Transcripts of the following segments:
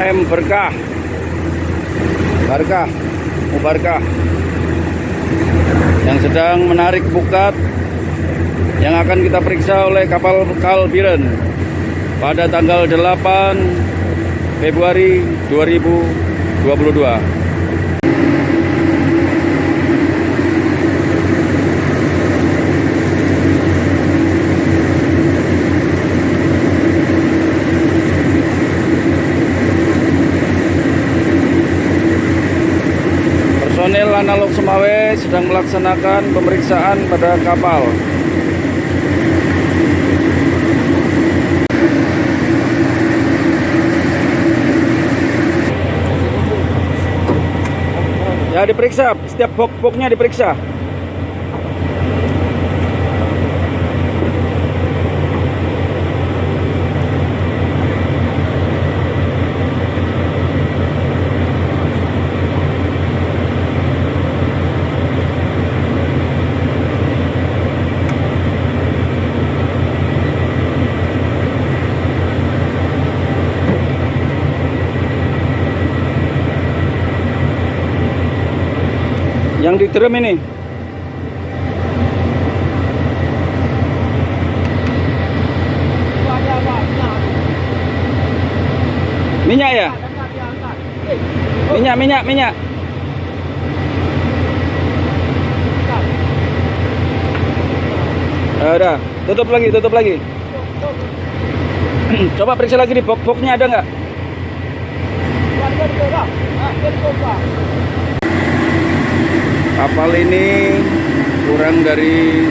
KM Berkah, Mubarkah yang sedang menarik pukat yang akan kita periksa oleh kapal Kalbiren pada tanggal 8 Februari 2022. Personel Analog Semawe sedang melaksanakan pemeriksaan pada kapal. Ya, diperiksa, setiap box-boxnya diperiksa. Yang diterem ini minyak ya? Minyak. Udah, tutup lagi. Coba periksa lagi di box-boxnya ada nggak? Kapal ini kurang dari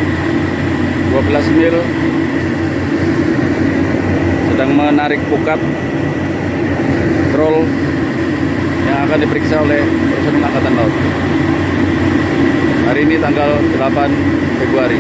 12 mil, sedang menarik pukat troll yang akan diperiksa oleh personel Angkatan Laut. Hari ini tanggal 8 Februari.